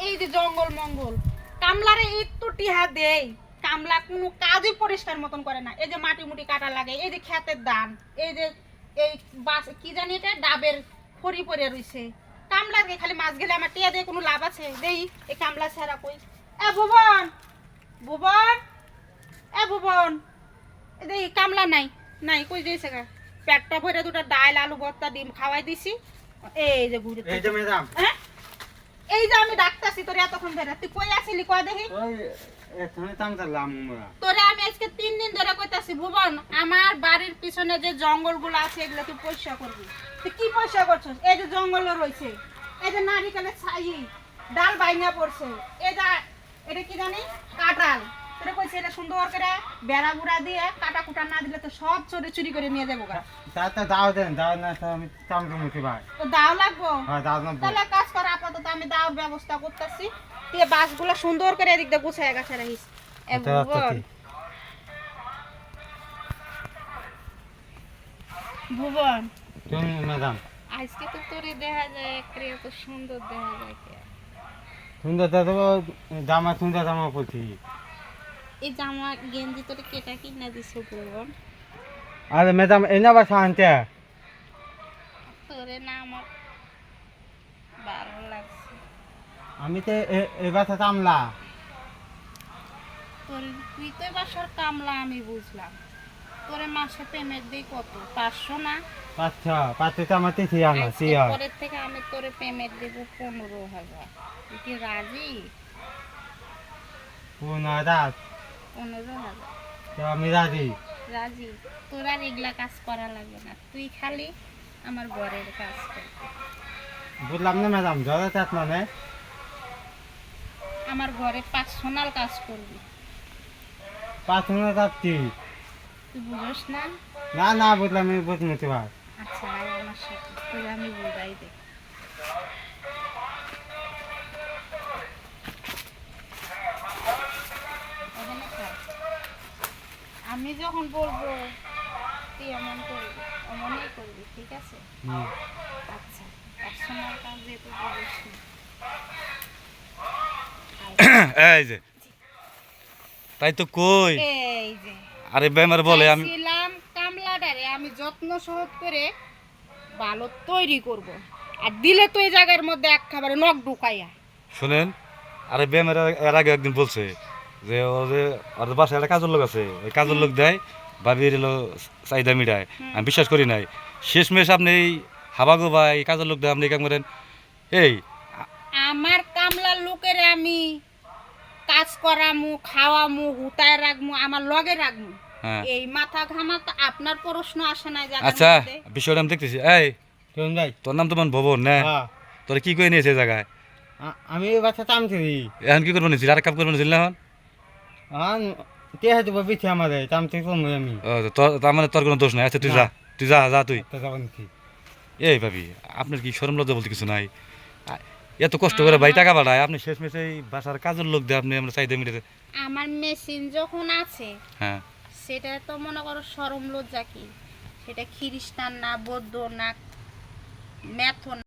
এই যে জঙ্গল মঙ্গল কামলারে একটু টিহা দেই, কামলা কোনো কাজই পরিষ্কার মতন করে না। এই যে মাটি মুটি কাটা লাগে, এই যে ক্ষেতের ধান, এই যে এই বাস কি জানি এটা ডাবের ফড়ি পড়ে রইছে। কামলাকে খালি মাছ গেলে আমার টিয়া দিয়ে কোনো লাভ আছে? দেই এই কামলা ছাড়া কই। এ ভুবন, ভুবন, এ ভুবন, এই কামলা নাই, নাই কই দিয়েছে গা? পেটটা ভরে দুটো ডাল আলু ভর্তা ডিম খাওয়াই দিছি। এই যে ঘুরে এই যে ম্যাডাম, হ্যাঁ এই যে আমি ডাকতাছি তোরে এতক্ষণ ধরে, তুই কই আছিলি কয় দেখি? ওই এখানে তামতালাম আমরা। তোরে আমি আজকে 3 দিন ধরে কইতাছি ভুবন আমার বাড়ির পিছনে যে জঙ্গলগুলো আছে এগুলো তুই পরিষ্কার করবি। তুই কি পরিষ্কার করছিস? এই যে জঙ্গল রয়েছে, এই যে নারিকেলের ছাই, ডাল বাইঙ্গা পড়ছে, এই যে এটা কি জানি কাঁঠাল, তোরে কইছে এটা সুন্দর করে বেড়া গুড়া দিয়ে কাটা কুটা না দিলে তো সব চুরি চুরি করে নিয়ে যাবো গা। তাতে দাও দেন, দাও না তো আমি তামতামুখী ভাই। তো দাও লাগবো? হ্যাঁ দাও না। তাহলে কাজ কর, আপাতত আমি দাওর ব্যবস্থা করতেছি। তুই বাসগুলো সুন্দর করে এদিক দিয়ে গুছায় গাছে রাখিস। এ ভুবন, ভুবন তুমি ম্যাডাম আজকে তো তোরে দেখা যায় একরে এত সুন্দর দেখা যায় কে? সুন্দর তো জামা, সুন্দর জামা পরছি। এই জামা গেঞ্জি তোরে কেটা কিনা দিছো ভুবন? আরে ম্যাডাম এই না বাসা আনতে তোরে না আমার ভালো লাগছে। আমি তো এই বাসা তামলা। তোরে তুই তো বাসার কামলা আমি বুঝলাম। তোরে মাসে পেমেন্ট দিই কত? 500 না? আচ্ছা, পাঁচশো তো আমার তিথি আনা সিয়ার। পরের থেকে আমি তোরে পেমেন্ট দেব 15,000। তুই কি রাজি? 15,000 15,000 তো আমি রাজি। রাজি? তোর আর এগুলা কাজ করা লাগবে না, তুই খালি আমার ঘরের কাজ করবি। বুঝলাম না ম্যাডাম, জলে চাট মানে আমার ঘরে পার্সোনাল কাজ করবি। 5,000 কি? তুই বুঝোস না? না না বুঝলাম, আমি বুঝতে ভাই। আচ্ছা আয় আমার সাথে, তোর আমি বুঝাই দে। এখানে থাক। আমি যখন বলবো তুই এমন করবি, এমনই করবি, ঠিক আছে? আচ্ছা, পার্সোনাল কাজ যেহেতু বুঝিস না। এই যে তাই তো কই। এই যে আরে বেমার বলে আমি চাইছিলাম কামলাটারে আমি যত্ন সহকারে করে ভালো তৈরি করব, আর দিলে তো এই জায়গার মধ্যে একেবারে নখ ঢুকাইয়া। শুনেন, আরে বেমার এর আগে একদিন বলছে যে ও যে ওর বাসায় একটা কাজের লোক আছে, ওই কাজের লোক দেয় ভাবির এলো চাহিদা মিটায়। আমি বিশ্বাস করি নাই। শেষমেশ আপনি এই হাবাগো বা এই কাজের লোক দেয় আপনি কেমন করেন? এই আমার কামলার লোকের আমি কাজ করামু, খাওয়ামু, হুতায় রাখমু, আমার লগে রাখমু। হ্যাঁ এই মাথা ঘামা তো আপনার প্রশ্ন আসে না জায়গার আচ্ছা, মধ্যে? বিষয়টা আমি দেখতেছি। এই কেমন ভাই? তোর নাম তো মন ভবন না? হ্যাঁ, তোর কি করে নিয়েছে এই জায়গায়? আমি এই বাসা তামছি। এখন কি করবো নিয়েছিল? আর কাপ করবো নিয়েছিল না এখন? তে হয়তো বিছে আমাদের তামছি কমই আমি। ও, তার মানে তোর কোনো দোষ নাই। আচ্ছা তুই যা, তুই যা যা তুই। তো যাবেন কি? এই ভাবি, আপনার কি শরম লজ্জা বলতে কিছু নাই? এত কষ্ট করে ভাই টাকা বাড়ায়, আপনি শেষমেশ এই বাসার কাজের লোক দিয়ে আপনি আমরা চাহিদা মিটাতে। আমার মেশিন যখন আছে হ্যাঁ সেটা তো মনে করো শরম লজ্জা কি? সেটা খ্রিস্টান না, বৌদ্ধ না, ম্যাথন